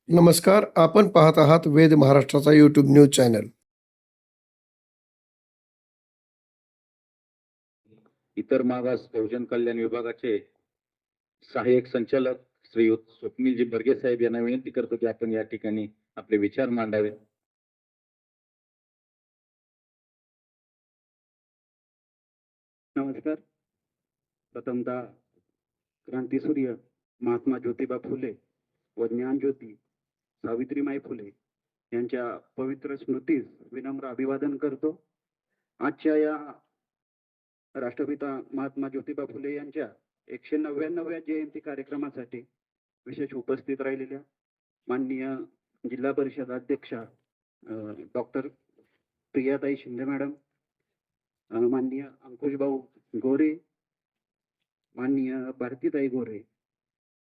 नमस्कार, आपण पाहत आहात वेद महाराष्ट्राचा यूट्यूब न्यूज चॅनल. इतर मागास बहुजन कल्याण विभागाचे सहाय्यक संचालक श्रीयुत स्वप्नीलजी बर्गे साहेब यांना विनंती करतो की आपण या ठिकाणी आपले विचार मांडावे. नमस्कार. प्रथमतः क्रांतीसूर्य महात्मा ज्योतिबा फुले व ज्ञानज्योती सावित्रीमाई फुले यांच्या पवित्र स्मृतीस विनम्र अभिवादन करतो. आजच्या या राष्ट्रपिता महात्मा ज्योतिबा फुले यांच्या 199व्या जयंती कार्यक्रमासाठी विशेष उपस्थित राहिलेल्या माननीय जिल्हा परिषद अध्यक्षा डॉक्टर प्रियाताई शिंदे मॅडम, माननीय अंकुश भाऊ गोरे, माननीय भारतीताई गोरे,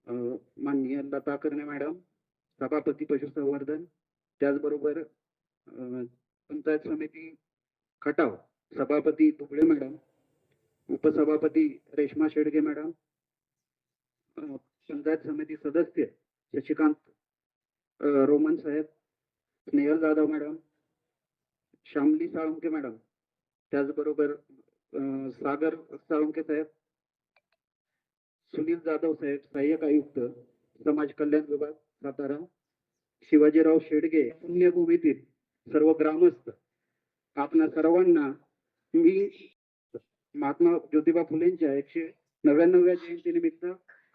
माननीय लता कर्णे मॅडम, सभापती पशुसंवर्धन, त्याचबरोबर पंचायत समिती खटाव सभापती दुबळे मॅडम, उपसभापती रेश्मा शेडगे मॅडम, पंचायत समिती सदस्य शशिकांत रोमन साहेब, स्नेहल जाधव मॅडम, श्यामली साळुंके मॅडम, त्याचबरोबर सागर साळुंके साहेब, सुनील जाधव साहेब, सहाय्यक आयुक्त समाज कल्याण विभाग सातारा, शिवाजीराव शेडगे, पुण्यभूमीतील सर्व ग्रामस्थ, आपणा सर्वांना मी महात्मा ज्योतिबा फुलेंच्या 199व्या जयंतीनिमित्त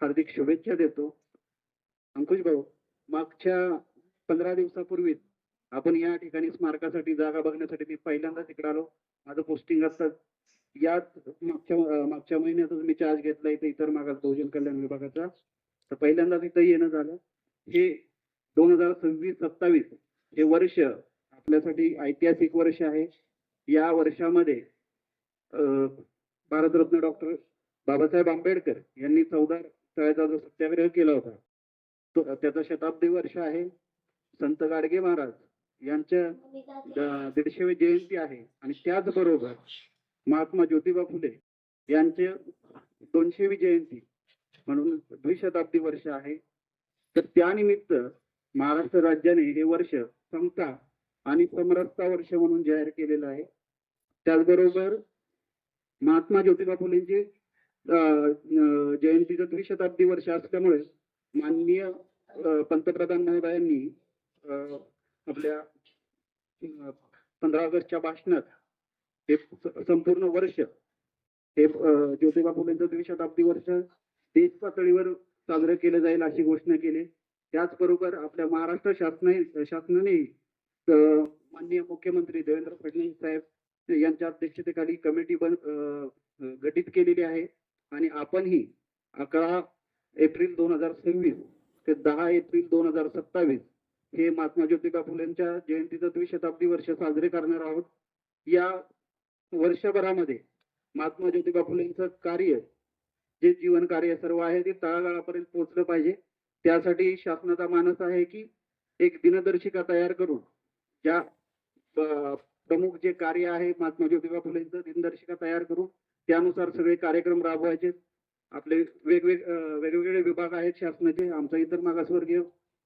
हार्दिक शुभेच्छा देतो. अंकुश भाऊ, मागच्या 15 दिवसापूर्वी आपण या ठिकाणी स्मारकासाठी जागा बघण्यासाठी मी पहिल्यांदाच इकडे आलो. माझं पोस्टिंग असतं याच मागच्या महिन्यातच मी चार्ज घेतला इथे इतर मागास बहुजन कल्याण विभागाचा. तर पहिल्यांदाच इथं येणं झालं. हे 2026-27 हे वर्ष आपल्यासाठी ऐतिहासिक वर्ष आहे. या वर्षामध्ये भारतरत्न डॉक्टर बाबासाहेब आंबेडकर यांनी 14 तळ्याचा जो सत्याग्रह केला होता तो त्याचा शताब्दी वर्ष आहे. संत गाडगे महाराज यांच्या 150वी जयंती आहे आणि त्याचबरोबर महात्मा ज्योतिबा फुले यांचे 200वी जयंती म्हणून द्विशताब्दी वर्ष आहे. तर त्यानिमित्त महाराष्ट्र राज्याने हे वर्ष समता आणि समरसता वर्ष म्हणून जाहीर केलेलं आहे. त्याचबरोबर महात्मा ज्योतिबा फुलेंचे जयंतीचं द्विशताब्दी वर्ष असल्यामुळे माननीय पंतप्रधान महोदयांनी आपल्या 15 ऑगस्टच्या भाषणात हे संपूर्ण वर्ष हे ज्योतिबा फुलेंचं द्विशताब्दी वर्ष देश पातळीवर साजरं केलं जाईल अशी घोषणा केली. त्याचबरोबर आपल्या महाराष्ट्र शासनाने माननीय मुख्यमंत्री देवेंद्र फडणवीस साहेब यांच्या अध्यक्षतेखाली कमिटी गठीत केलेली आहे आणि आपणही 11 एप्रिल 2026 ते 10 एप्रिल 2027 हे महात्मा ज्योतिबा फुलेंच्या जयंतीचं द्विशताब्दी वर्ष साजरे करणार आहोत. या वर्षभरामध्ये महात्मा ज्योतिबा फुलेंचं कार्य, जे जीवन कार्य सर्व आहे ते तळागाळापर्यंत पोहोचलं पाहिजे. त्यासाठी शासनाचा मानस आहे की एक दिनदर्शिका तयार करून ज्या प्रमुख जे कार्य आहे महात्मा ज्योतिबा फुलेंचं दिनदर्शिका तयार करून त्यानुसार सगळे कार्यक्रम राबवायचे. आपले वेगवेगळे विभाग आहेत शासनाचे. आमचा इतर मागासवर्गीय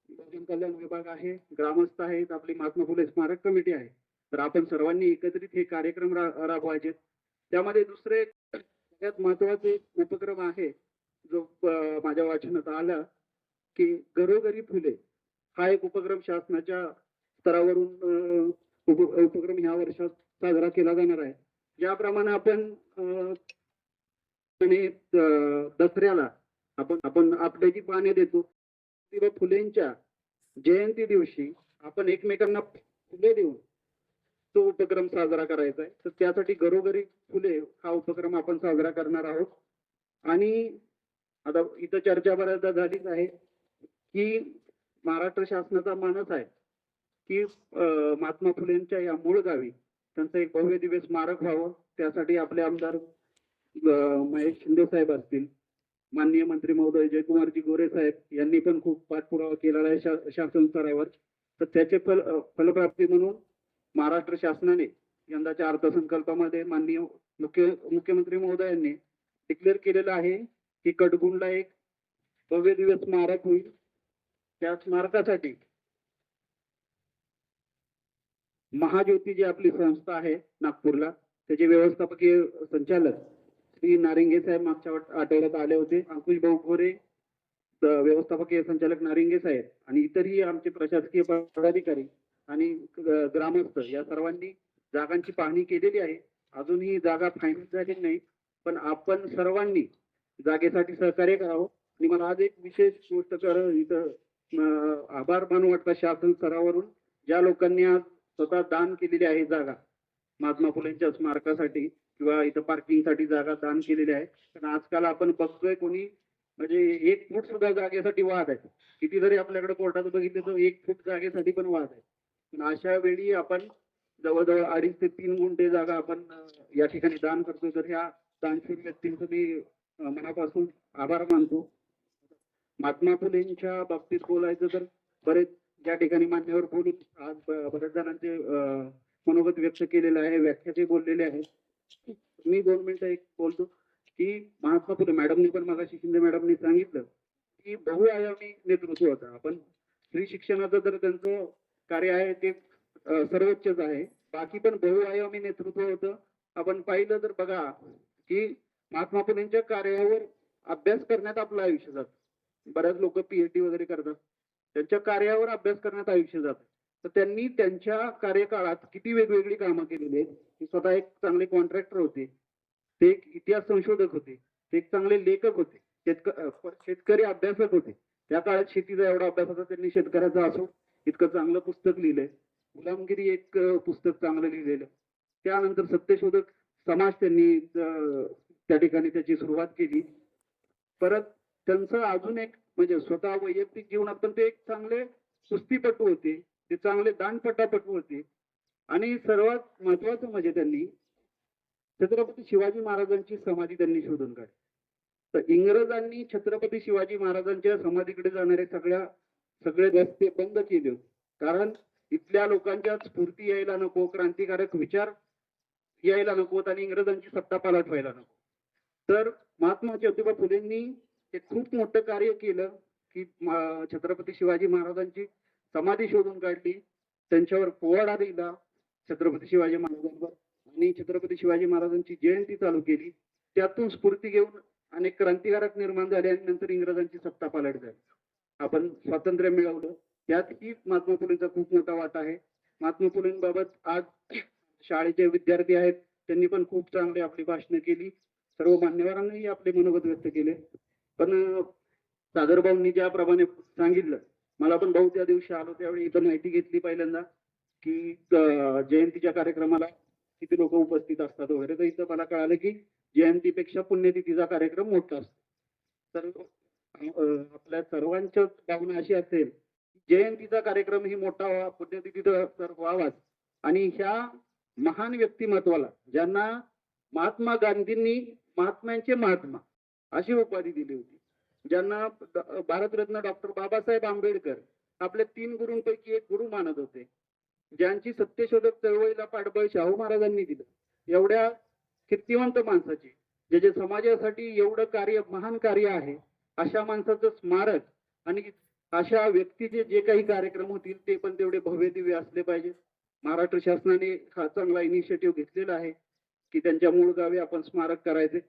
बहुजन कल्याण विभाग आहे, ग्रामस्थ आहेत, आपली महात्मा फुले स्मारक कमिटी आहे. तर आपण सर्वांनी एकत्रित हे कार्यक्रम राबवायचे. त्यामध्ये दुसरे सगळ्यात महत्वाचे उपक्रम आहे जो माझ्या वाचनात आला की घरोघरी फुले हा एक उपक्रम शासनाच्या स्तरावरून उपक्रम ह्या वर्षात साजरा केला जाणार आहे. ज्याप्रमाणे आपण दसऱ्याला आपण आपल्याची पाने देतो, फुलेंच्या जयंती दिवशी आपण एकमेकांना फुले देऊन तो उपक्रम साजरा करायचा आहे. तर त्यासाठी घरोघरी फुले हा उपक्रम आपण साजरा करणार आहोत. आणि आता इथं चर्चा बऱ्याचदा झालीच आहे की महाराष्ट्र शासनाचा मानस आहे की महात्मा फुलेंच्या या मूळ गावी त्यांचं एक भव्य दिव्य स्मारक व्हावं. त्यासाठी आपले आमदार महेश शिंदे साहेब असतील, माननीय मंत्री महोदय जयकुमारजी गोरे साहेब यांनी पण खूप पाठपुरावा केलेला आहे शासन स्तरावर. तर त्याचे फलप्राप्ती म्हणून महाराष्ट्र शासनाने यंदाच्या अर्थसंकल्पामध्ये माननीय मुख्यमंत्री महोदयांनी डिक्लेअर केलेलं आहे की कडगुंडला एक भव्य दिव्य स्मारक होईल. त्या स्मारकासाठी महाज्योती जी आपली संस्था आहे नागपूरला, त्याचे व्यवस्थापकीय संचालक श्री नारिंगे साहेब मागच्या आठवड्यात आले होते. अंकुश भाऊ खोरे व्यवस्थापकीय संचालक नारिंगे साहेब आणि इतरही आमचे प्रशासकीय पदाधिकारी आणि ग्रामस्थ या सर्वांनी जागांची पाहणी केलेली आहे. अजूनही जागा फायनल झाली नाही, पण आपण सर्वांनी जागेसाठी सहकार्य करावं. आणि मला आज एक विशेष गोष्ट इथं आभार मानू वाटतं शासन स्तरावरून ज्या लोकांनी आज स्वतः दान केलेली आहे जागा महात्मा फुलेंच्या स्मारकासाठी किंवा इथं पार्किंगसाठी जागा दान केलेली आहे. पण आजकाल आपण बघतोय कोणी म्हणजे 1 फूट सुद्धा जागेसाठी वाद आहे. किती जरी आपल्याकडे कोर्टात बघितलं तर 1 फूट जागेसाठी पण वाद आहे. पण अशा वेळी आपण जवळजवळ 2.5 ते 3 गुंठे जागा आपण या ठिकाणी दान करतो. तर ह्या दानशूर व्यक्तींचं मी मनापासून आभार मानतो. महात्मा फुलेंच्या बाबतीत बोलायचं तर बरेच या ठिकाणी मान्यवर बोलून आज बऱ्याच जणांचे मनोगत व्यक्त केलेलं आहे, व्याख्या ते बोललेले आहेत. मी 2 मिनिटं एक बोलतो की महात्मा फुले मॅडमनी पण मगाशी शिंदे मॅडमनी सांगितलं की बहुआयामी नेतृत्व होतं. आपण स्त्री शिक्षणाचं तर त्यांचं कार्य आहे ते सर्वोच्चच आहे. बाकी पण बहुआयामी नेतृत्व होतं. आपण पाहिलं तर बघा की महात्मा फुलेंच्या कार्यावर अभ्यास करण्यात आपलं आयुष्य जातं. बऱ्याच लोक PhD वगैरे करतात, त्यांच्या कार्यावर अभ्यास करण्यात आयुष्य जातं. तर त्यांनी त्यांच्या कार्यकाळात किती वेगवेगळी कामं केलेली आहेत. ते स्वतः एक चांगले कॉन्ट्रॅक्टर होते, ते एक इतिहास संशोधक होते, ते एक चांगले लेखक होते, शेतकरी अभ्यासक होते. त्या काळात शेतीचा एवढा अभ्यास होता, त्यांनी शेतकऱ्याचा असो इतकं चांगलं पुस्तक लिहिलंय. गुलामगिरी एक पुस्तक चांगलं लिहिलेलं. त्यानंतर सत्यशोधक समाज त्यांनी त्या ठिकाणी त्याची सुरुवात केली. परत त्यांचं अजून एक म्हणजे स्वतः वैयक्तिक जीवनात पण ते एक चांगले कुस्तीपटू होते, ते चांगले दांडपट्टापटू होते. आणि सर्वात महत्वाचं म्हणजे त्यांनी छत्रपती शिवाजी महाराजांची समाधी त्यांनी शोधून काढली. तर इंग्रजांनी छत्रपती शिवाजी महाराजांच्या समाधीकडे जाणारे सगळे रस्ते बंद केले होते. कारण इथल्या लोकांच्या स्फूर्ती यायला नको, क्रांतिकारक विचार यायला नकोत आणि इंग्रजांची सत्ता पालट व्हायला नको. तर महात्मा ज्योतिबा फुलेंनी एक खूप मोठं कार्य केलं की छत्रपती शिवाजी महाराजांची समाधी शोधून काढली, त्यांच्यावर पोवाडा दिला छत्रपती शिवाजी महाराजांवर आणि छत्रपती शिवाजी महाराजांची जयंती चालू केली. त्यातून स्फूर्ती घेऊन अनेक क्रांतिकारक निर्माण झाले आणि नंतर इंग्रजांची सत्ता पालट झाली. आपण स्वातंत्र्य मिळवलं, त्यातही महात्मा फुलेंचा खूप मोठा वाटा आहे. महात्मा फुलेंबाबत आज शाळेचे विद्यार्थी आहेत, त्यांनी पण खूप चांगली आपली भाषणं केली. सर्व मान्यवरांनीही आपले मनोगत व्यक्त केले. पण सागर भाऊंनी ज्याप्रमाणे सांगितलं, मला पण भाऊ त्या दिवशी आलो त्यावेळी इथं माहिती घेतली पहिल्यांदा की जयंतीच्या कार्यक्रमाला किती लोक उपस्थित असतात वगैरे. तर इथं मला कळालं की जयंतीपेक्षा पुण्यतिथीचा कार्यक्रम मोठा असतो. तर आपल्या सर्वांच्या भावना अशी असेल जयंतीचा कार्यक्रम ही मोठा व्हावा, पुण्यतिथीचा तर व्हावाच. आणि ह्या महान व्यक्तिमत्वाला ज्यांना महात्मा गांधींनी महात्म्यांचे महात्मा अशी उपाधी दिली होती, ज्यांना भारतरत्न डॉक्टर बाबासाहेब आंबेडकर आपल्या 3 गुरूंपैकी एक गुरु मानत होते, ज्यांची सत्यशोधक चळवळीला पाठबळ शाहू महाराजांनी दिलं, एवढ्या कीर्तिवंत माणसाची जे समाजासाठी एवढं कार्य महान कार्य आहे, अशा माणसाचं स्मारक आणि अशा व्यक्तीचे जे काही कार्यक्रम होतील ते पण तेवढे भव्य दिव्य असले पाहिजे. महाराष्ट्र शासनाने हा चांगला इनिशिएटिव्ह घेतलेला आहे की त्यांच्या मूळ गावी आपण स्मारक करायचे.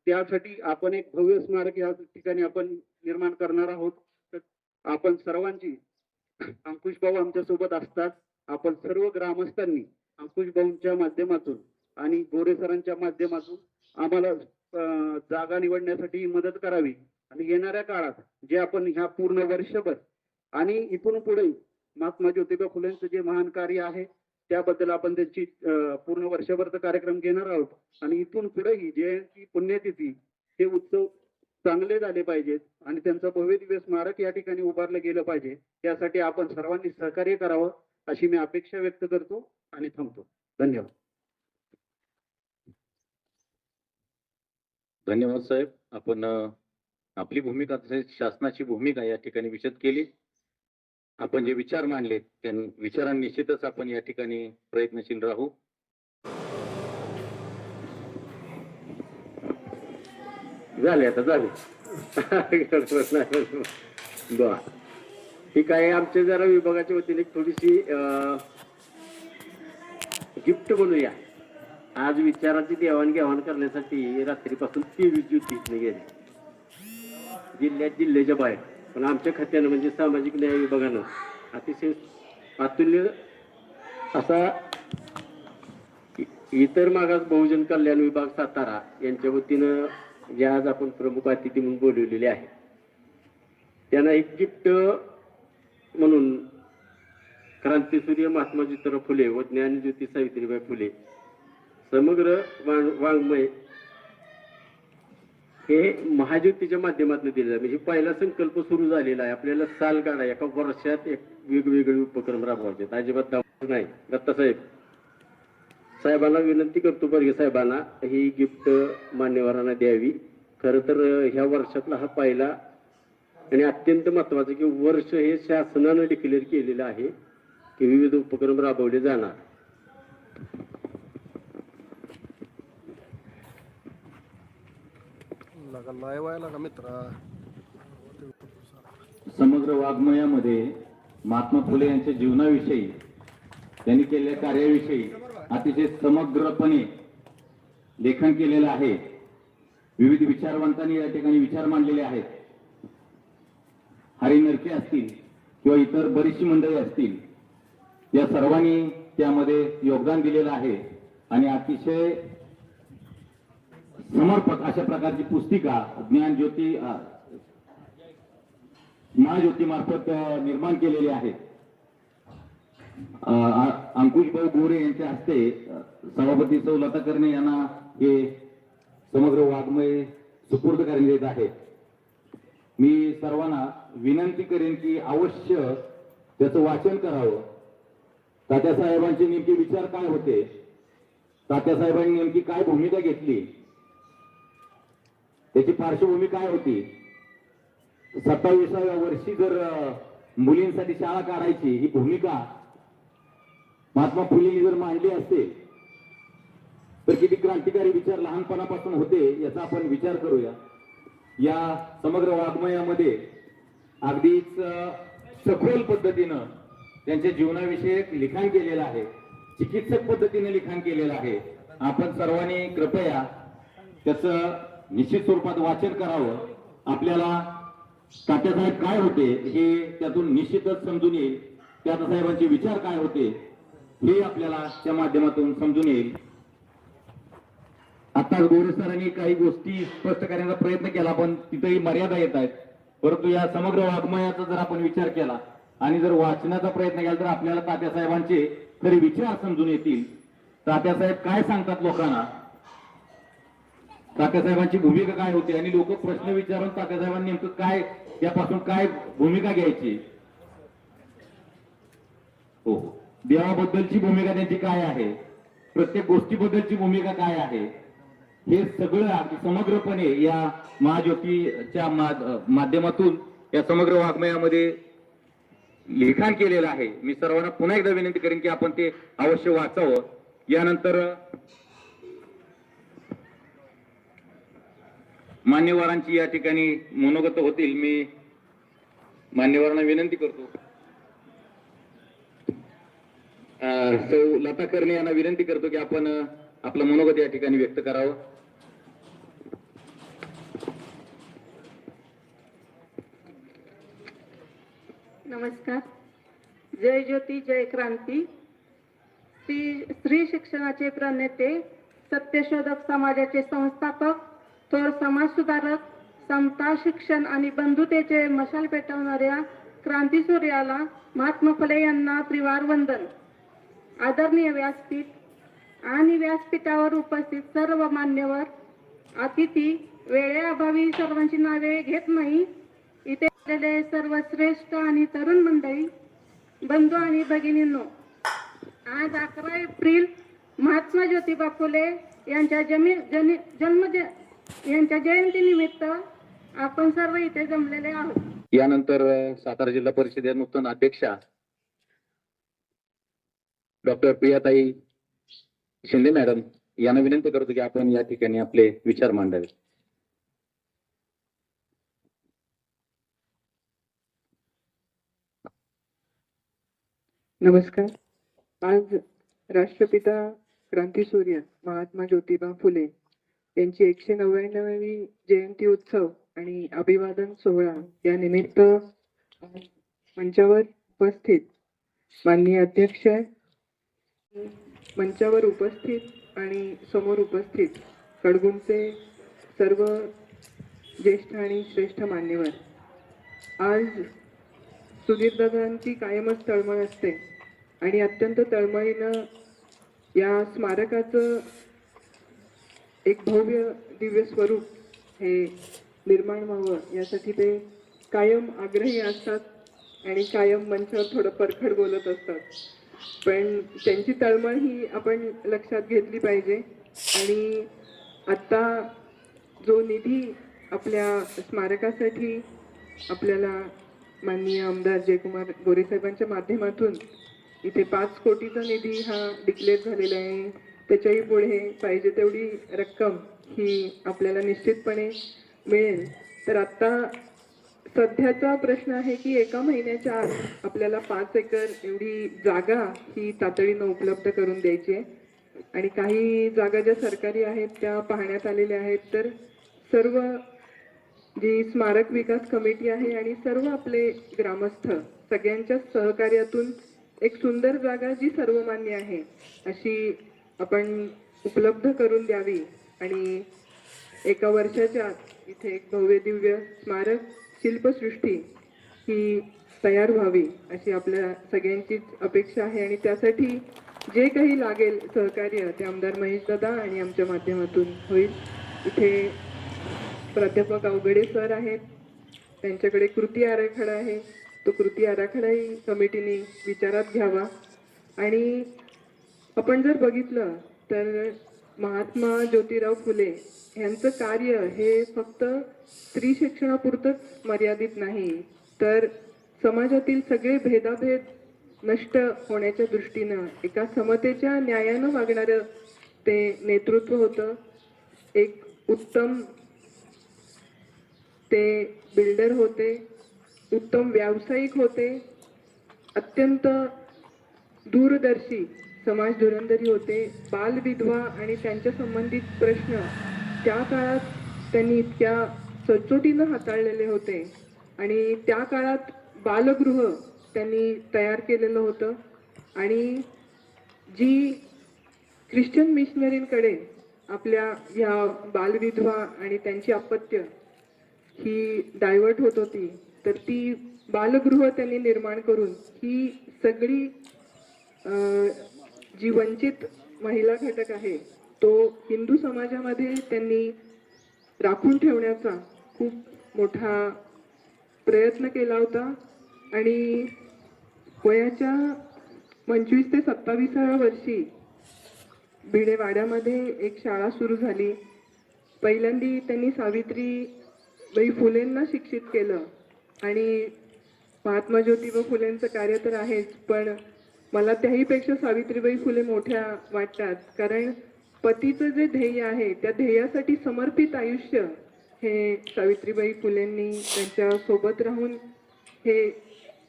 त्यासाठी आपण एक भव्य स्मारक या ठिकाणी आपण निर्माण करणार आहोत. तर आपण सर्वांची, अंकुश भाऊ आमच्या सोबत असतात, आपण सर्व ग्रामस्थांनी अंकुश भाऊंच्या माध्यमातून आणि गोरे सरांच्या माध्यमातून आम्हाला जागा निवडण्यासाठी मदत करावी. आणि येणाऱ्या काळात जे आपण ह्या पूर्ण वर्षभर आणि इथून पुढे महात्मा ज्योतिबा फुलेंचं जे महान कार्य आहे त्याबद्दल आपण त्यांची पूर्ण वर्षभरचा कार्यक्रम घेणार आहोत. आणि इथून पुढेही जयंती पुण्यतिथी हे उत्सव चांगले झाले पाहिजेत आणि त्यांचं भव्य दिव्य स्मारक या ठिकाणी उभारलं गेलं पाहिजे. यासाठी आपण सर्वांनी सहकार्य करावं अशी मी अपेक्षा व्यक्त करतो आणि थांबतो. धन्यवाद. धन्यवाद साहेब. आपण आपली भूमिका तसेच शासनाची भूमिका या ठिकाणी विशद केली. आपण जे विचार मांडले त्या विचारांनी निश्चितच आपण या ठिकाणी प्रयत्नशील राहू. झाले आता झाले. बर ठीक आहे. आमच्या जरा विभागाच्या वतीने एक थोडीशी गिफ्ट बनवूया. आज विचाराची देवाणघेवाण करण्यासाठी रात्रीपासून 23 ज्योती इथनं गेले जिल्ह्याच्या बाहेर. पण आमच्या खात्यानं म्हणजे सामाजिक न्याय विभागानं अतिशय अतुल्य असा इतर मागास बहुजन कल्याण विभाग सातारा यांच्या वतीनं जे आज आपण प्रमुख अतिथी म्हणून बोलवलेले आहे त्यांना एक गिफ्ट म्हणून क्रांतीसूर्य महात्मा ज्योतिराव फुले व ज्ञानज्योती सावित्रीबाई फुले समग्र वाङ्मय हे महाज्योतीच्या माध्यमातून दिलेलं आहे. म्हणजे पहिला संकल्प सुरू झालेला आहे. आपल्याला साल काढा एका वर्षात एक वेगवेगळे उपक्रम राबवायचे. अजिबात दाखवत नाही. दत्तासाहेब साहेबांना विनंती करतो बर्गे साहेबांना ही गिफ्ट मान्यवरांना द्यावी. खरं तर ह्या वर्षातला हा पहिला आणि अत्यंत महत्वाचं की वर्ष हे शासनानं डिक्लेअर केलेलं आहे की विविध उपक्रम राबवले जाणार. समग्र वाङ्मयामध्ये महात्मा फुले यांच्या जीवनाविषयी त्यांनी केलेल्या कार्याविषयी अतिशय समग्रपणे लेखन केलेलं आहे. विविध विचारवंतांनी या ठिकाणी विचार मांडलेले आहेत. हरी नरके असतील किंवा इतर बरीचशी मंडळी असतील या सर्वांनी त्यामध्ये योगदान दिलेलं आहे आणि अतिशय समर्पक अशा प्रकारची पुस्तिका ज्ञानज्योती महाज्योती मार्फत निर्माण केलेली आहे. अंकुशभाऊ गोरे यांच्या हस्ते सभापती सौ लता कर्णे यांना हे समग्र वाङ्मय सुपूर्द करण्यात येत आहे. मी सर्वांना विनंती करेन की अवश्य त्याचं वाचन करावं. तात्यासाहेबांचे नेमके विचार काय होते, तात्यासाहेबांनी नेमकी काय भूमिका घेतली, त्याची पार्श्वभूमी काय होती. 27व्या वर्षी जर मुलींसाठी शाळा काढायची ही भूमिका महात्मा फुलेंनी जर मांडली असते तर किती क्रांतिकारी विचार लहानपणापासून होते याचा आपण विचार करूया. या समग्र वाङ्मयामध्ये अगदीच सखोल पद्धतीनं त्यांच्या जीवनाविषयक लिखाण केलेलं आहे. चिकित्सक पद्धतीने लिखाण केलेलं आहे. आपण सर्वांनी कृपया त्याचं निश्चित स्वरूपात वाचन करावं. आपल्याला तात्यासाहेब काय होते हे त्यातून निश्चितच समजून येईल. तात्यासाहेबांचे विचार काय होते हे आपल्याला त्या माध्यमातून समजून येईल. आता गोरे सरांनी काही गोष्टी स्पष्ट करण्याचा प्रयत्न केला पण तिथेही मर्यादा येत आहेत. परंतु या समग्र वाङ्मयाचा जर आपण विचार केला आणि जर वाचण्याचा प्रयत्न केला तर आपल्याला तात्यासाहेबांचे खरे विचार समजून येतील. तात्यासाहेब काय सांगतात लोकांना, तात्यासाहेबांची भूमिका काय होती आणि लोक प्रश्न विचारून तात्यासाहेबांनी नेमकं काय यापासून काय भूमिका घ्यायची. हो, देवाबद्दलची भूमिका त्यांची काय आहे, प्रत्येक गोष्टीबद्दलची भूमिका काय आहे, हे सगळं अगदी समग्रपणे या महाज्योतीच्या माध्यमातून या समग्र वाङ्मयामध्ये लिखाण केलेलं आहे. मी सर्वांना पुन्हा एकदा विनंती करेन की आपण ते अवश्य वाचावं. यानंतर मान्यवरांची या ठिकाणी मनोगत होतील. मी मान्यवरांना विनंती करतो, सौ लता कर्णे यांना विनंती करतो की आपण आपलं मनोगत या ठिकाणी व्यक्त करावं. नमस्कार. जय ज्योती जय क्रांती. स्त्री शिक्षणाचे प्रणेते, सत्यशोधक समाजाचे संस्थापक, थोर समाजसुधारक, समता शिक्षण आणि बंधुतेचे मशाल पेटवणाऱ्या क्रांतीसूर्याला महात्मा फुले यांना त्रिवार वंदन. आदरणीय व्यासपीठ आणि व्यासपीठावर उपस्थित सर्व मान्यवर, अतिथी, वेळेअभावी सर्वांची नावे घेत नाही. इथे आलेले सर्व श्रेष्ठ आणि तरुण मंडळी, बंधू आणि भगिनींनो, आज 11 एप्रिल महात्मा ज्योतिबा फुले यांच्या यांच्या जयंतीनिमित्त आपण सर्व इथे जमलेले आहोत. यानंतर सातारा जिल्हा परिषदेच्या नूतन अध्यक्षा डॉक्टर प्रियाताई शिंदे मॅडम यांना विनंती करतो की आपण या ठिकाणी आपले विचार मांडावे. नमस्कार. आज राष्ट्रपिता क्रांतीसूर्य महात्मा ज्योतिबा फुले यांची 199वी जयंती उत्सव आणि अभिवादन सोहळा या निमित्त मंचावर उपस्थित माननीय अध्यक्ष, मंचावर उपस्थित आणि समोर उपस्थित कडगुमचे सर्व ज्येष्ठ आणि श्रेष्ठ मान्यवर, आज सुधीरदादांची कायमच तळमळ असते आणि अत्यंत तळमळीनं या स्मारकाचं एक भव्य दिव्य स्वरूप हे निर्माण व्हावं यासाठी ते कायम आग्रही असतात आणि कायम मंचावर थोडं परखड बोलत असतात. पण त्यांची तळमळ ही आपण लक्षात घेतली पाहिजे. आणि आत्ता जो निधी आपल्या स्मारकासाठी आपल्याला माननीय आमदार जयकुमार गोरे साहेबांच्या माध्यमातून इथे 5 कोटीचा निधी हा डिक्लेअर झालेला आहे. त्याच्याही पुढे पाहिजे तेवढी रक्कम ही आपल्याला निश्चितपणे मिळेल. तर आता सध्याचा प्रश्न आहे की एका महिन्याच्या आत आपल्याला 5 एकर एवढी जागा ही तातडीनं उपलब्ध करून द्यायची आहे. आणि काही जागा ज्या सरकारी आहेत त्या पाहण्यात आलेल्या आहेत. तर सर्व जी स्मारक विकास कमिटी आहे आणि सर्व आपले ग्रामस्थ सगळ्यांच्या सहकार्यातून एक सुंदर जागा जी सर्वमान्य आहे अशी आपण उपलब्ध करून द्यावी आणि एका वर्षाच्या आत इथे एक भव्य दिव्य स्मारक शिल्पसृष्टी ही तयार व्हावी अशी आपल्या सगळ्यांचीच अपेक्षा आहे. आणि त्यासाठी जे काही लागेल सहकार्य ते आमदार महेश दादा आणि आमच्या माध्यमातून होईल. इथे प्राध्यापक अवघडे सर आहेत, त्यांच्याकडे कृती आराखडा आहे, तो कृती आराखडाही कमिटीने विचारात घ्यावा. आणि आपण जर बघितलं तर महात्मा ज्योतिराव फुले यांचं कार्य हे फक्त स्त्री शिक्षणापुरतंच मर्यादित नाही, तर समाजातील सगळे भेदाभेद नष्ट होण्याच्या दृष्टीनं एका समतेच्या न्यायानं वागणारं ते नेतृत्व होतं. एक उत्तम ते बिल्डर होते, उत्तम व्यावसायिक होते, अत्यंत दूरदर्शी समाज धुरंधरी होते. बालविधवा आणि त्यांच्या संबंधित प्रश्न त्या काळात त्यांनी इतक्या सचोटीनं हाताळलेले होते. आणि त्या काळात बालगृह त्यांनी तयार केलेलं होतं. आणि जी ख्रिश्चन मिशनरींकडे आपल्या ह्या बालविधवा आणि त्यांची अपत्य ही डायव्हर्ट होत होती, तर ती बालगृह त्यांनी निर्माण करून ही सगळी जी वंचित महिला घटक आहे तो हिंदू समाजामध्ये त्यांनी राखून ठेवण्याचा खूप मोठा प्रयत्न केला होता. आणि वयाच्या 25 ते 27व्या वर्षी भिडेवाड्यामध्ये एक शाळा सुरू झाली. पहिल्यांदी त्यांनी सावित्रीबाई फुलेंना शिक्षित केलं. आणि महात्मा ज्योतिबा फुलेंचं कार्य तर आहेच, पण मला त्याहीपेक्षा सावित्रीबाई फुले मोठ्या वाटतात. कारण पतीचं जे ध्येय आहे त्या ध्येयासाठी समर्पित आयुष्य हे सावित्रीबाई फुलेंनी त्यांच्या सोबत राहून हे,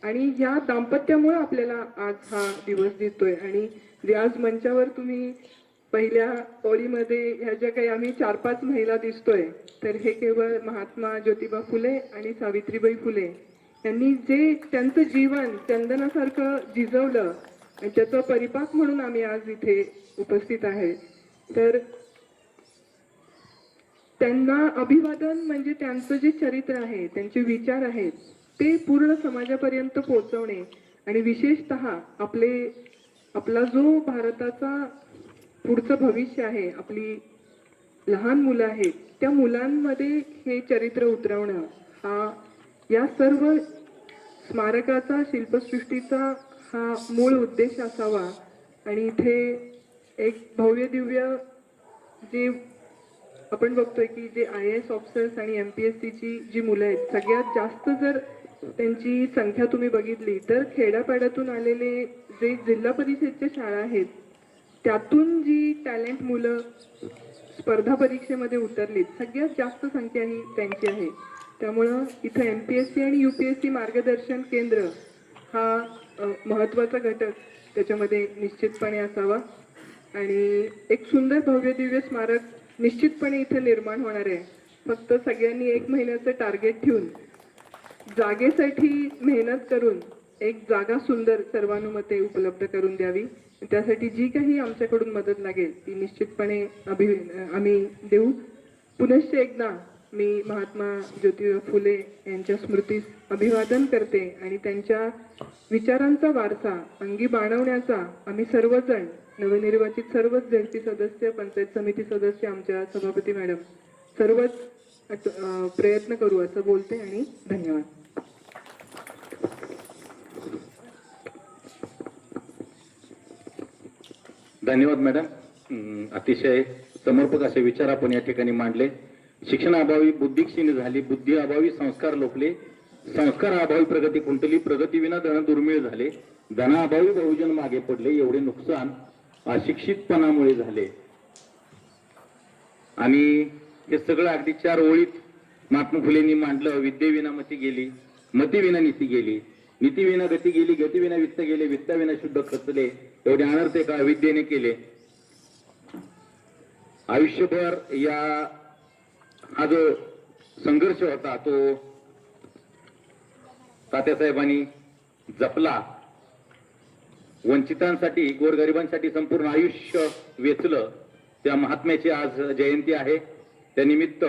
आणि या दाम्पत्यामुळे आपल्याला आज हा दिवस दिसतोय. आणि जे आज मंचावर तुम्ही पहिल्या ओळीमध्ये ह्या ज्या काही आम्ही 4-5 महिला दिसतोय, तर हे केवळ महात्मा ज्योतिबा फुले आणि सावित्रीबाई फुले यांनी जे त्यांचं जीवन चंदनासारखं झिजवलं आणि त्याचा परिपाक म्हणून आम्ही आज इथे उपस्थित आहे. तर त्यांना अभिवादन म्हणजे त्यांचं जे चरित्र आहे, त्यांचे विचार आहेत ते पूर्ण समाजापर्यंत पोहोचवणे. आणि विशेषतः आपला जो भारताचा पुढचं भविष्य आहे, आपली लहान मुलं आहेत, त्या मुलांमध्ये हे चरित्र उतरवणं हा या सर्व स्मारकाचा शिल्पसृष्टीचा हा मूळ उद्देश असावा. आणि इथे एक भव्य दिव्य जे आपण बघतोय की जे IAS ऑफिसर्स आणि MPSCची जी मुलं आहेत, सगळ्यात जास्त जर त्यांची संख्या तुम्ही बघितली तर खेड्यापाड्यातून आलेले जे जिल्हा परिषदच्या शाळा आहेत त्यातून जी टॅलेंट मुलं स्पर्धा परीक्षेमध्ये उतरलीत, सगळ्यात जास्त संख्या ही त्यांची आहे. त्यामुळं इथं MPSC आणि UPSC मार्गदर्शन केंद्र हा महत्त्वाचा घटक त्याच्यामध्ये निश्चितपणे असावा आणि एक सुंदर भव्य दिव्य स्मारक निश्चितपणे इथे निर्माण होणार आहे. फक्त सगळ्यांनी 1 महिन्याचं टार्गेट ठेवून जागेसाठी मेहनत करून एक जागा सुंदर सर्वानुमते उपलब्ध करून द्यावी. त्यासाठी जी काही आमच्याकडून मदत लागेल ती निश्चितपणे आम्ही देऊ. पुनश्च एकदा मी महात्मा ज्योतिबा फुले यांच्या स्मृतीस अभिवादन करते आणि त्यांच्या विचारांचा वारसा अंगी बाणवण्याचा आम्ही सर्वजण नवनिर्वाचित सर्वच झेडपी सदस्य, पंचायत समिती सदस्य, आमच्या सभापती मॅडम सर्वच प्रयत्न करू असं बोलते आणि धन्यवाद. धन्यवाद मॅडम. अतिशय समर्पक असे विचार आपण या ठिकाणी मांडले. शिक्षणाअभावी बुद्धी क्षीण झाली, बुद्धी अभावी संस्कार लोकले, संस्कार अभावी प्रगती खुंटली, प्रगतीविना धन दुर्मिळ झाले, धनाअभावी बहुजन मागे पडले. एवढे नुकसान अशिक्षितपणामुळे झाले. आणि हे सगळं अगदी 4 ओळीत महात्मा फुलेंनी मांडलं. विद्येविना मती गेली, मतीविना नीती गेली, नीतीविना गती गेली, गतीविना वित्त गेले, वित्ताविना शुद्ध खचले. एवढे अनर्थ एका अविद्येने केले. आयुष्यभर हा जो संघर्ष होता तो तात्यासाहेबांनी जपला. वंचितांसाठी, गोरगरिबांसाठी संपूर्ण आयुष्य वेचलं. त्या महात्म्याची आज जयंती आहे. त्यानिमित्त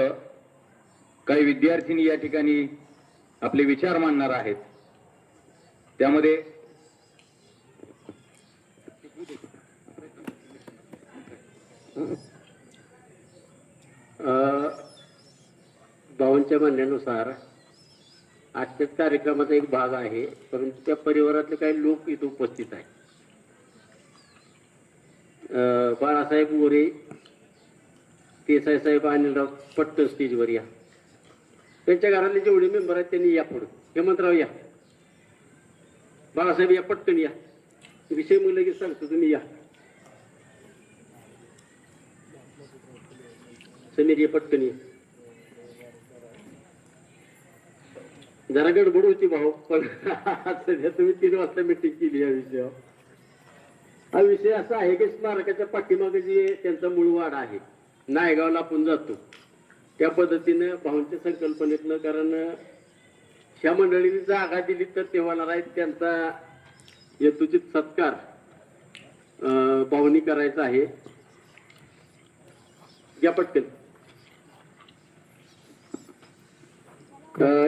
काही विद्यार्थिनी या ठिकाणी आपले विचार मांडणार आहेत. त्यामध्ये भावांच्या म्हणण्यानुसार आजच्या कार्यक्रमाचा एक भाग आहे, परंतु त्या परिवारातले काही लोक इथे उपस्थित आहेत. बाळासाहेब गोरे, देसाई साहेब, अनिलराव पट्टन स्टेजवर या. त्यांच्या घरातले जेवढे मेंबर आहेत त्यांनी या पुढे. हेमंतराव या, बाळासाहेब या, पटकन या. विषय मी लगेच सांगतो, तुम्ही या. समीर ये, पटकन या. जरा गडबड होती भाऊ, पण सध्या तुम्ही 3 वाजता मिटिंग केली या विषयावर. हा विषय असा आहे की स्मारकाच्या पाठीमागे जे त्यांचा मूळ वाडा आहे, नायगावला आपण जातो त्या पद्धतीनं भाऊंच्या संकल्पनेतनं, कारण ह्या मंडळीने जागा दिली तर ते होणार आहेत. त्यांचा यथोचित सत्कार भाऊनी करायचा आहे. या पटकन.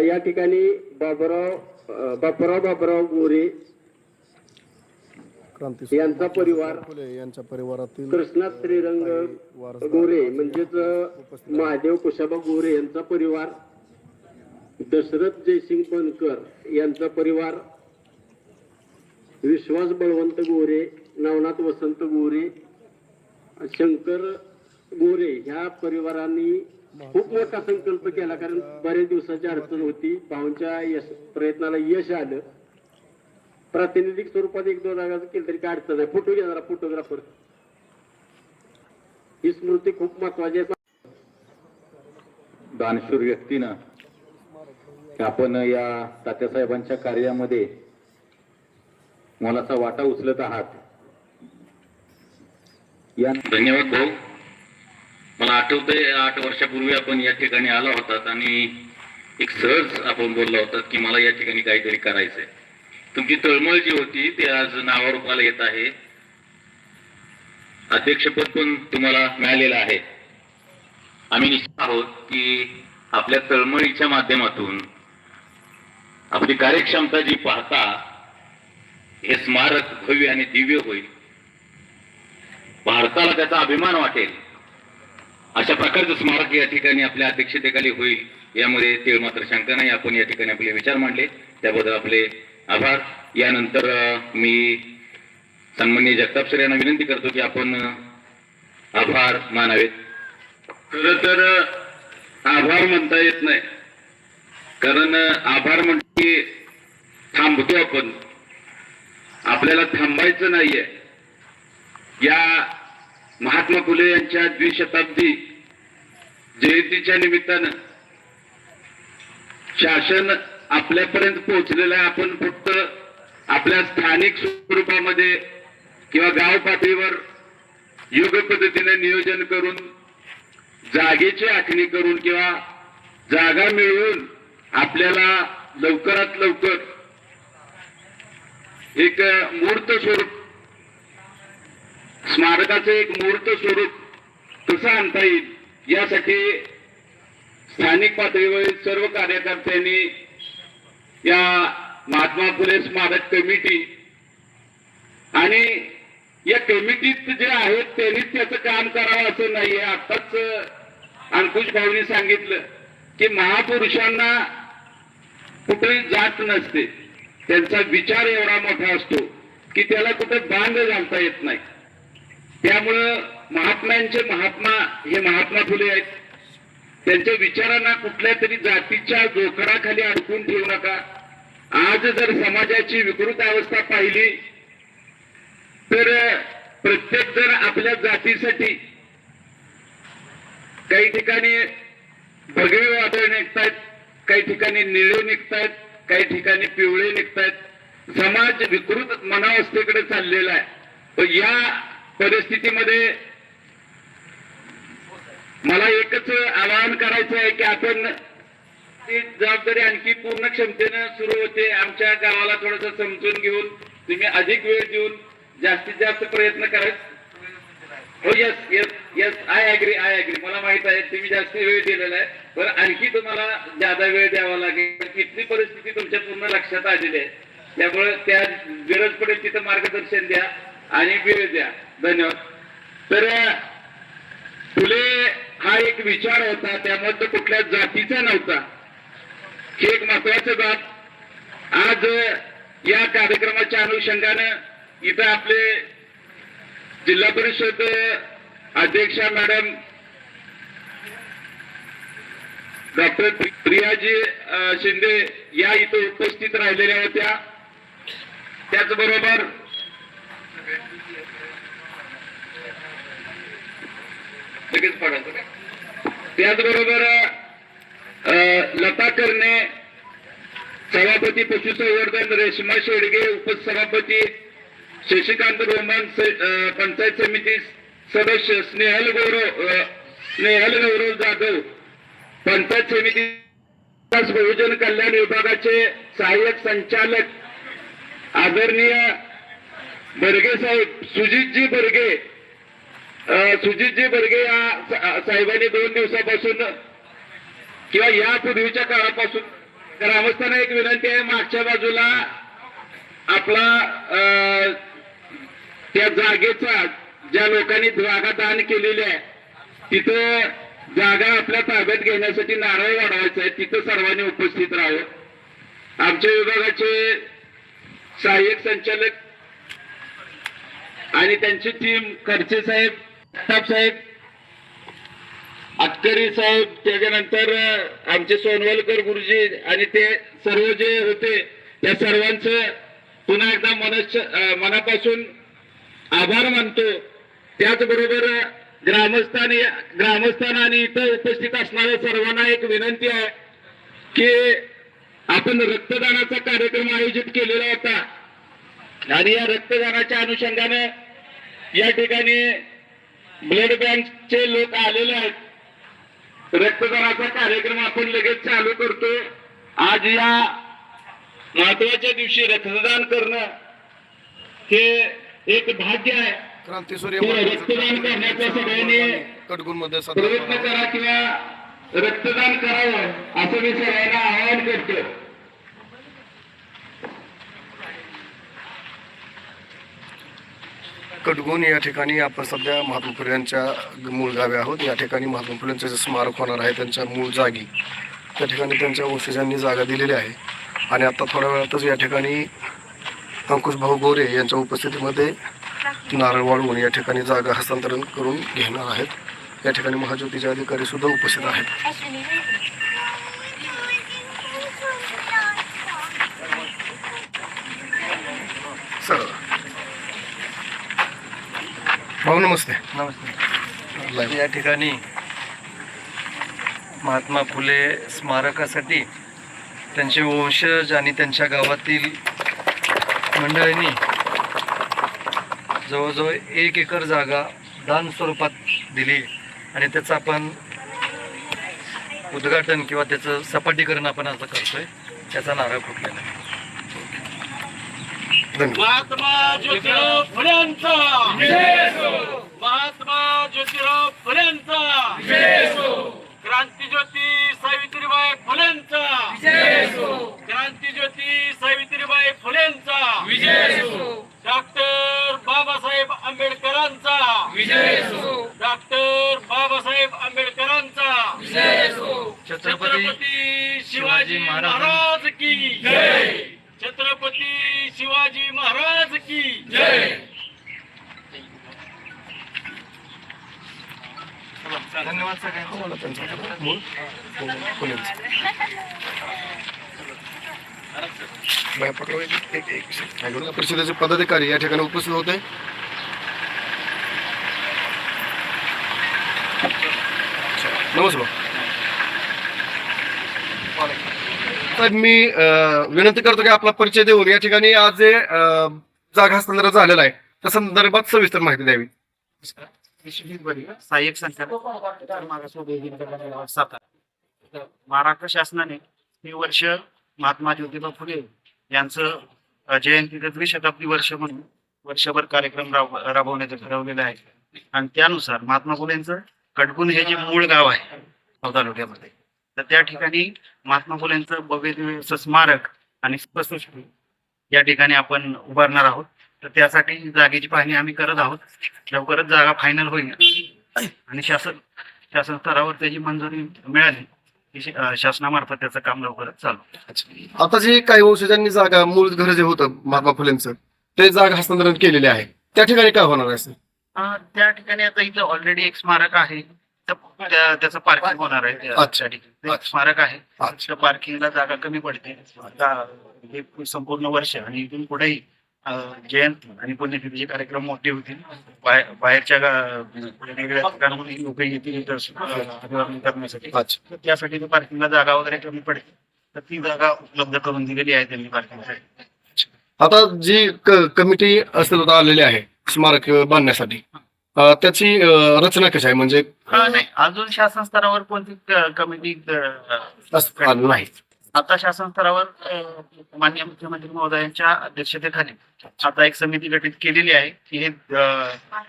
या ठिकाणी बापराव गोरे यांचा परिवार, यांच्या परिवारातील कृष्णा श्रीरंग गोरे म्हणजेच महादेव कुशाबा गोरे यांचा परिवार, दशरथ जयसिंग बनकर यांचा परिवार, विश्वास बळवंत गोरे, नवनाथ वसंत गोरे, शंकर गोरे ह्या परिवारांनी खूप मोठा संकल्प केला. कारण बरेच दिवसाची अडचण होती. भाऊंच्या प्रयत्नाला यश आलं. प्रातिनिधिक स्वरूपात 1-2 जागाचं केलं तरी काय अडचण आहे. फोटो घ्या जरा, फोटोग्राफर. ही स्मृती खूप महत्वाची आहे. दानशूर व्यक्तीनं आपण या तात्यासाहेबांच्या कार्यामध्ये मोलाचा वाटा उचलत आहात. या धन्यवाद भाऊ. मला आठवतंय 8 वर्षापूर्वी आपण या ठिकाणी आला होतात आणि एक सहज आपण बोलला होतात की मला या ठिकाणी काहीतरी करायचंय. तुमची तळमळ जी होती ते आज नावारूपाला येत आहे. अध्यक्षपद पण तुम्हाला मिळालेलं आहे. आम्ही निश्चित आहोत की आपल्या तळमळीच्या माध्यमातून आपली कार्यक्षमता जी पाहता हे स्मारक भव्य आणि दिव्य होईल. भारताला त्याचा अभिमान वाटेल अशा प्रकारचं स्मारक या ठिकाणी आपल्या अध्यक्षतेखाली होईल यामध्ये तेळ मात्र शंका नाही. आपण या ठिकाणी आपले विचार मांडले त्याबद्दल आपले आभार. यानंतर मी सन्माननीय जगताप सर यांना विनंती करतो की आपण आभार मानावेत. खरं तर आभार म्हणता येत नाही, कारण आभार म्हणजे थांबतो आपण. आपल्याला थांबायचं नाहीये. या महात्मा फुले यांच्या 200शताब्दी जयंतीच्या निमित्तानं शासन आपल्यापर्यंत पोहोचलेलं आहे. आपण फक्त आपल्या स्थानिक स्वरूपामध्ये किंवा गाव पातळीवर योग्य पद्धतीने नियोजन करून जागेची आखणी करून किंवा जागा मिळवून आपल्याला लवकरात लवकर एक मूर्त स्वरूप स्मारकाचं एक मूर्त स्वरूप कसं आणता येईल यासाठी स्थानिक पातळीवरील सर्व कार्यकर्त्यांनी या महात्मा फुले स्मारक कमिटी आणि या कमिटीत जे आहेत त्यांनीच त्याचं काम करावं असं नाहीये. आताच अंकुश भाऊनी सांगितलं की महापुरुषांना कुठे जात नसते, त्यांचा विचार एवढा मोठा असतो की त्याला कुठे बांध घालता येत नाही. त्यामुळं महात्म्यांचे महात्मा हे महात्मा फुले आहेत. त्यांच्या विचारांना कुठल्या तरी जातीच्या जोखडाखाली अडकून ठेवू नका. आज जर समाजाची विकृत अवस्था पाहिली तर प्रत्येक जण आपल्या जातीसाठी काही ठिकाणी भगवे वादळ निघतायत, काही ठिकाणी निळे निघतायत, काही ठिकाणी पिवळे निघतायत. समाज विकृत मनावस्थेकडे चाललेला आहे. पण या परिस्थितीमध्ये मला एकच आवाहन करायचं आहे की आपण ती जबाबदारी आणखी पूर्ण क्षमतेनं सुरू होते. आमच्या गावाला थोडंसं समजून घेऊन तुम्ही अधिक वेळ देऊन जास्तीत जास्त प्रयत्न करायचे. हो yes yes yes I agree मला माहित आहे तुम्ही जास्त वेळ दिलेला आहे, पण आणखी तुम्हाला ज्यादा वेळ द्यावा लागेल. इथली परिस्थिती तुमच्या पूर्ण लक्षात आलेली आहे. त्यामुळे त्या गरज पडेल तिथं मार्गदर्शन द्या आणि वेळ द्या. धन्यवाद. तर फुले हा एक विचार होता, त्यामध्ये कुठल्या जातीचा नव्हता. हे एक महत्वाचं बाब आज या कार्यक्रमाच्या अनुषंगानं इथं आपले जिल्हा परिषद अध्यक्षा मॅडम डॉक्टर प्रियाजी शिंदे या इथं उपस्थित राहिलेल्या होत्या. त्याचबरोबर लता कर्णे सभापती पशुसंवर्धन, रेश्मा शेडगे उपसभापती, शशिकांत रोमन पंचायत समिती सदस्य, स्नेहल गौरव जाधव पंचायत समिती बहुजन कल्याण विभागाचे सहाय्यक संचालक आदरणीय बर्गे साहेब, सुजितजी बर्गे या साहेबांनी 2 दिवसापासून किंवा यापूर्वीच्या काळापासून ग्रामस्थांना एक विनंती आहे, मागच्या बाजूला आपला त्या जागेचा ज्या लोकांनी जागा दान केलेली आहे तिथं जागा आपल्या ताब्यात घेण्यासाठी नारळ वाढवायचा आहे. तिथं सर्वांनी उपस्थित राहावं. आमच्या विभागाचे सहाय्यक संचालक आणि त्यांची टीम खडसे साहेब, साहेब, अटकरी साहेब, त्याच्यानंतर आमचे सोनवलकर गुरुजी आणि ते सर्व जे होते त्या सर्वांचं पुन्हा एकदा मनापासून आभार मानतो. त्याचबरोबर ग्रामस्थान आणि इथं उपस्थित असणाऱ्या सर्वांना एक विनंती आहे की आपण रक्तदानाचा कार्यक्रम आयोजित केलेला होता आणि या रक्तदानाच्या अनुषंगाने या ठिकाणी ब्लड बँकचे लोक आलेले आहेत. रक्तदानाचा कार्यक्रम आपण लगेच चालू करतो. आज या महत्वाच्या दिवशी रक्तदान करणं हे एक भाग्य आहे. क्रांतीसूर्य रक्तदान करण्याचा सगळ्यांनी कडगुणमध्ये प्रयत्न करा किंवा रक्तदान करावं असं मी सगळ्यांना आवाहन करतो. कडगुण या ठिकाणी आपण सध्या महात्मा फुले यांच्या मूळ गावी आहोत. या ठिकाणी महात्मा फुलेंचे जे स्मारक होणार आहे त्यांच्या मूळ जागी त्या ठिकाणी त्यांच्या वंशजांनी जागा दिलेली आहे आणि आता थोड्या वेळातच या ठिकाणी अंकुश भाऊ गोरे यांच्या उपस्थितीमध्ये नारळ वाढवून या ठिकाणी जागा हस्तांतरण करून घेणार आहेत. या ठिकाणी महाज्योतीचे अधिकारी सुद्धा उपस्थित आहेत. सर भाऊ नमस्ते. नमस्ते. या ठिकाणी महात्मा फुले स्मारकासाठी त्यांचे वंशज आणि त्यांच्या गावातील मंडळींनी जवळजवळ 1 एकर जागा दान स्वरूपात दिली आणि त्याचं आपण उद्घाटन किंवा त्याचं सपाटीकरण आपण आता करतोय, त्याचा नारळ फुटलेला आहे. धन्यवाद. महात्मा ज्योतिराव फुल्यांचा महात्मा ज्योतिराव फुल्यांचा क्रांतीज्योती सावित्रीबाई फुलेंचा क्रांतीज्योती सावित्रीबाई फुलेंचा डॉक्टर बाबासाहेब आंबेडकरांचा डॉक्टर बाबासाहेब आंबेडकरांचा छत्रपती शिवाजी महाराज की जय छत्रपती शिवाजी महाराज की जय. धन्यवाद सगळ्यांना. मला त्यांचं मूळ फुलेंचं. बाहेर पकडा. एक नगर परिषदेचे पदाधिकारी या ठिकाणी उपस्थित होते. नमस्कार साहेब, मी विनंती करतो की आपला परिचय देऊन या ठिकाणी आज जे जागा हस्तांतरण झालेला आहे त्या संदर्भात सविस्तर माहिती द्यावी. सहाय्यक संचालक मागासवर्गीय सातारा. महाराष्ट्र शासनाने हे वर्ष महात्मा ज्योतिबा फुले यांचं जयंती द्विशताब्दी वर्ष म्हणून वर्षभर कार्यक्रम राबवण्याचं ठरवलेलं आहे. आणि त्यानुसार महात्मा फुलेंचं कडगुण हे जे मूळ गाव आहे तालुक्यामध्ये, तर त्या ठिकाणी महात्मा फुलेंचं भव्य दिव्य असं स्मारक आणि स्मृती या ठिकाणी आपण उभारणार आहोत. तर त्यासाठी जागेची पाहणी आम्ही करत आहोत. लवकरच जागा फायनल होईल आणि शासन स्तरावर त्याची मंजुरी मिळाली की शासनामार्फत त्याचं काम लवकरच चालू. आता जे काही वंशजांनी जागा मूळ घर जे होतं महात्मा फुलेंचं ते जागा हस्तांतरण केलेले आहे त्या ठिकाणी काय होणार आहे सर? त्या ठिकाणी आता इथं ऑलरेडी एक स्मारक आहे, तर त्याचं पार्किंग होणार आहे. अच्छा. एक स्मारक आहे, त्या पार्किंगला जागा कमी पडते. हे संपूर्ण वर्ष आणि इथून पुढेही जयंती आणि पुण्यतिथीचे कार्यक्रम मोठे होतील. बाहेरच्या वेगवेगळ्या ठिकाणाहून लोक येतील अभिवादन करण्यासाठी. तर त्यासाठी पार्किंगला जागा वगैरे कमी पडते, तर ती जागा उपलब्ध करून दिलेली आहे त्यांनी पार्किंगसाठी. आता जी कमिटी अस्तित्वात आलेली आहे स्मारक बांधण्यासाठी त्याची रचना कशी आहे? म्हणजे नाही, अजून शासन स्तरावर कोणती कमिटी नाही. आता शासन स्तरावर माननीय मुख्यमंत्री महोदयांच्या अध्यक्षतेखाली आता एक समिती गठीत केलेली आहे की हे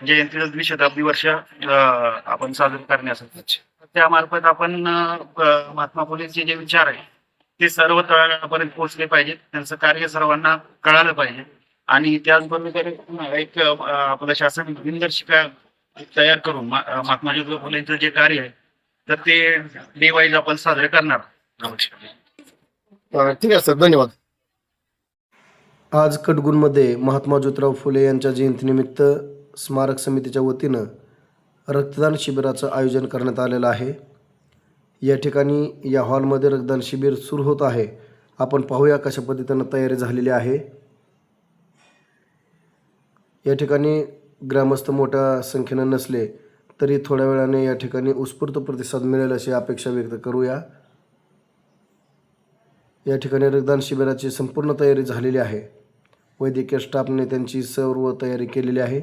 जयंतीचं द्विशताब्दी वर्ष आपण साजरे करण्यासाठी. त्यामार्फत आपण महात्मा फुलेंचे जे विचार आहे ते सर्व तळागाळापर्यंत पोहोचले पाहिजेत, त्यांचं कार्य सर्वांना कळालं पाहिजे. आणि त्याचबरोबर एक आपलं शासन दिनदर्शिका तयार करून महात्मा ज्योतिबा फुलेंचं जे कार्य आहे तर ते डे वाईज आपण साजरे करणार. ठीक आहे सर, धन्यवाद. आज कडगुणमध्ये महात्मा ज्योतिराव फुले यांच्या जयंतीनिमित्त स्मारक समितीच्या वतीनं रक्तदान शिबिराचं आयोजन करण्यात आलेलं आहे. या ठिकाणी या हॉलमध्ये रक्तदान शिबिर सुरू होत आहे. आपण पाहूया कशा पद्धतीनं तयारी झालेली आहे. या ठिकाणी ग्रामस्थ मोठ्या संख्येनं नसले तरी थोड्या वेळाने या ठिकाणी उत्स्फूर्त प्रतिसाद मिळेल अशी अपेक्षा व्यक्त करूया. या ठिकाणी रक्तदान शिबिराची संपूर्ण तयारी झालेली आहे. वैद्यकीय स्टाफने त्यांची सर्व तयारी केलेली आहे.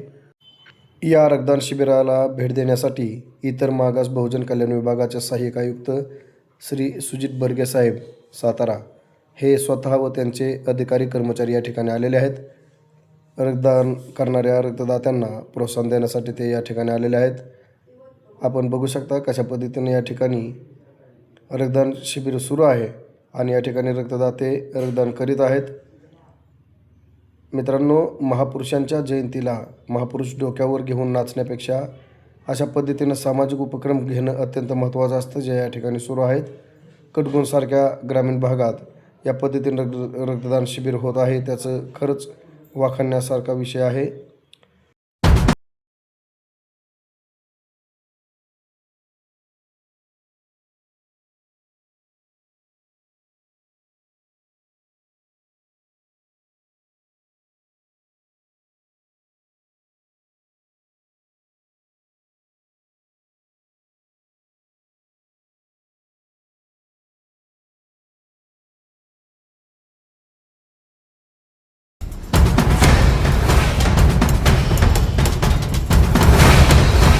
या रक्तदान शिबिराला भेट देण्यासाठी इतर मागास बहुजन कल्याण विभागाचे सहाय्यक आयुक्त श्री सुजित बर्गे साहेब सातारा हे स्वतः व त्यांचे अधिकारी कर्मचारी या ठिकाणी आलेले आहेत. रक्तदान करणाऱ्या रक्तदात्यांना प्रोत्साहन देण्यासाठी ते या ठिकाणी आलेले आहेत. आपण बघू शकता कशा पद्धतीने या ठिकाणी रक्तदान शिबिर सुरू आहे आणि या ठिकाणी रक्तदाते रक्तदान करीत आहेत. मित्रांनो, महापुरुषांच्या जयंतीला महापुरुष डोक्यावर घेऊन नाचण्यापेक्षा अशा पद्धतीनं सामाजिक उपक्रम घेणं अत्यंत महत्त्वाचं असतं, जे या ठिकाणी सुरू आहेत. कडगुणसारख्या ग्रामीण भागात या पद्धतीनं रक्तदान शिबिर होत आहे, त्याचं खरंच वाखाणण्यासारखा विषय आहे.